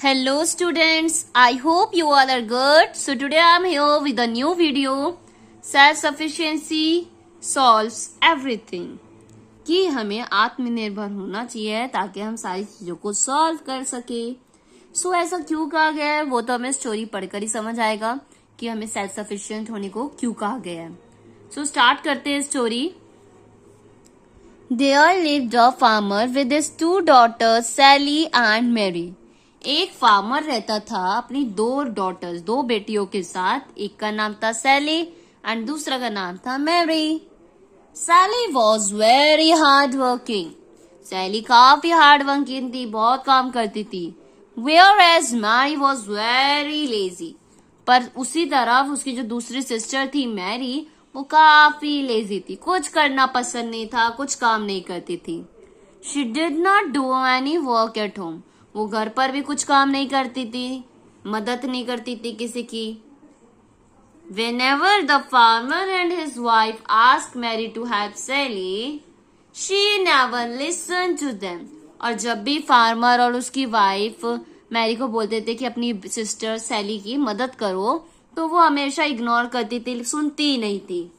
Hello students, I hope you all are good. So today I am here with a new video. Self-sufficiency solves everything. कि हमें आत्मनिर्भर होना चाहिए ताकि हम सारी चीजों को सॉल्व कर सके. सो ऐसा क्यों कहा गया है वो तो हमें स्टोरी पढ़कर ही समझ आएगा कि हमें सेल्फ सफिशिएंट होने को क्यों कहा गया है. सो स्टार्ट करते हैं story. There lived a farmer with his two daughters, Sally and Mary. एक फार्मर रहता था अपनी दो बेटियों के साथ. एक का नाम था सैली एंड दूसरा का नाम था Mary. Sally was very hard working. Sally काफी हार्ड वर्किंग थी, बहुत काम करती थी. Whereas Mary was very lazy. पर उसी तरफ उसकी जो दूसरी सिस्टर थी मैरी, वो काफी लेजी थी, कुछ करना पसंद नहीं था, कुछ काम नहीं करती थी. She did not do any work at home. वो घर पर भी कुछ काम नहीं करती थी, मदद नहीं करती थी किसी की. Whenever the farmer and his wife asked Mary to help Sally, she never listened to them. और जब भी फार्मर और उसकी वाइफ मैरी को बोलते थे कि अपनी सिस्टर सैली की मदद करो, तो वो हमेशा इग्नोर करती थी, सुनती ही नहीं थी.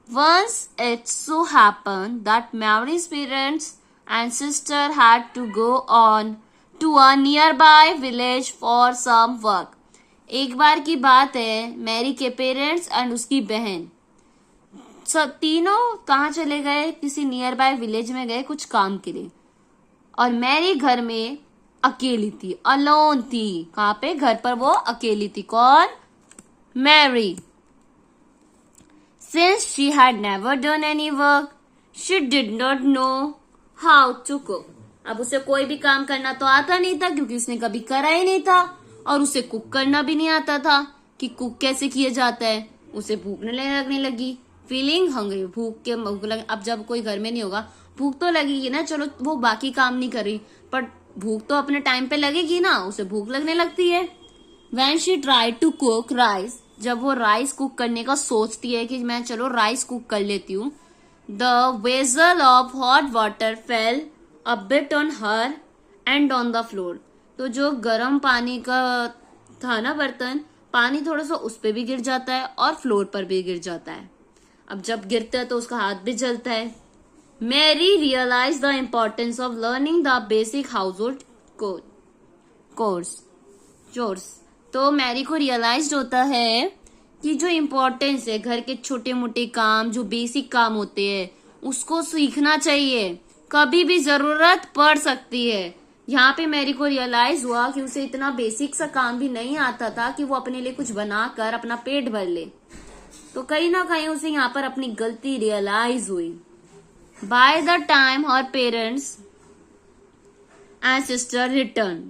Once it so happened that Mary's parents and sister had to go on to a nearby village for some work. एक बार की बात है, मैरी के पेरेंट्स एंड उसकी बहन सब तीनों कहाँ चले गए, किसी नियर बाय विलेज में गए कुछ काम के लिए. और मैरी घर में अकेली थी, अलोन थी. कहाँ पे? घर पर वो अकेली थी. कौन? Mary. Since she had never done any work, she did not know how to cook. अब उसे कोई भी काम करना तो आता नहीं था क्योंकि उसने कभी करा ही नहीं था, और उसे कुक करना भी नहीं आता था कि कुक कैसे किया जाता है. उसे भूख लगने लगी, फीलिंग हंग्री. भूख लगे. अब जब कोई घर में नहीं होगा, भूख तो लगेगी ना. चलो वो बाकी काम नहीं कर रही, पर भूख तो अपने टाइम पे लगेगी ना, उसे भूख लगने लगती है. When she tried to cook rice, जब वो राइस कुक करने का सोचती है कि मैं चलो राइस कुक कर लेती हूँ, the vessel of hot water fell a bit on her and on the floor. तो जो गर्म पानी का था ना बर्तन, पानी थोड़ा सा उस पे भी गिर जाता है और फ्लोर पर भी गिर जाता है. अब जब गिरता है तो उसका हाथ भी जलता है. Mary realise the importance of learning the basic household chores. तो मैरी को रियलाइज होता है कि जो इम्पोर्टेंस है घर के छोटे मोटे काम, जो बेसिक काम होते हैं, उसको सीखना चाहिए. कभी भी जरूरत पड़ सकती है. यहाँ पे मैरी को रियलाइज हुआ कि उसे इतना बेसिक सा काम भी नहीं आता था कि वो अपने लिए कुछ बनाकर अपना पेट भर ले. तो कहीं ना कहीं उसे यहाँ पर अपनी गलती रियलाइज हुई. By the time her parents and sister return.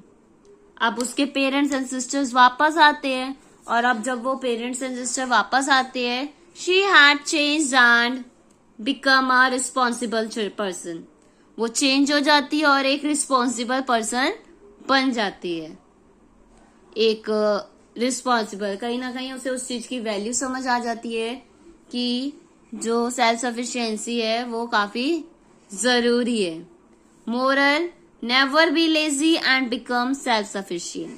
अब उसके पेरेंट्स एंड सिस्टर्स वापस आते हैं, और अब जब वो पेरेंट्स एंड सिस्टर वापस आते हैं, she had changed and become a responsible person. वो चेंज हो जाती है और एक रिस्पॉन्सिबल पर्सन बन जाती है. एक रिस्पॉन्सिबल, कहीं ना कहीं उसे उस चीज की वैल्यू समझ आ जाती है कि जो सेल्फ सफिशिएंसी है वो काफी जरूरी है. Moral, never be lazy and become self sufficient.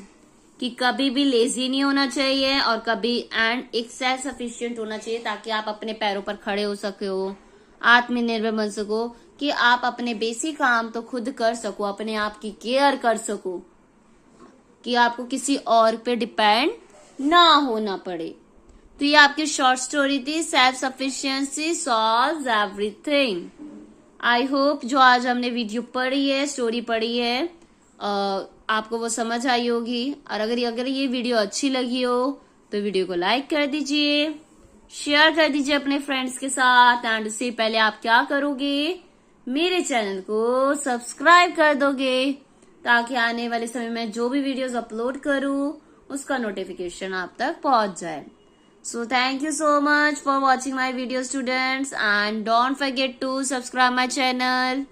कि कभी भी लेजी नहीं होना चाहिए और कभी एंड एक सेल्फ सफिशिएंट होना चाहिए ताकि आप अपने पैरों पर खड़े हो सके हो, आत्मनिर्भर बन सको, कि आप अपने बेसिक काम तो खुद कर सको, अपने आप की केयर कर सको, कि आपको किसी और पे डिपेंड ना होना पड़े. तो ये आपकी शॉर्ट स्टोरी थी, self sufficiency solves everything. I hope जो आज हमने वीडियो पढ़ी है, स्टोरी पढ़ी है, आपको वो समझ आई होगी. और अगर ये वीडियो अच्छी लगी हो तो वीडियो को लाइक कर दीजिए, शेयर कर दीजिए अपने फ्रेंड्स के साथ. एंड उससे पहले आप क्या करोगे, मेरे चैनल को सब्सक्राइब कर दोगे ताकि आने वाले समय में जो भी वीडियोस अपलोड करूं उसका नोटिफिकेशन आप तक पहुंच जाए. So thank you so much for watching my video students, and don't forget to subscribe my channel.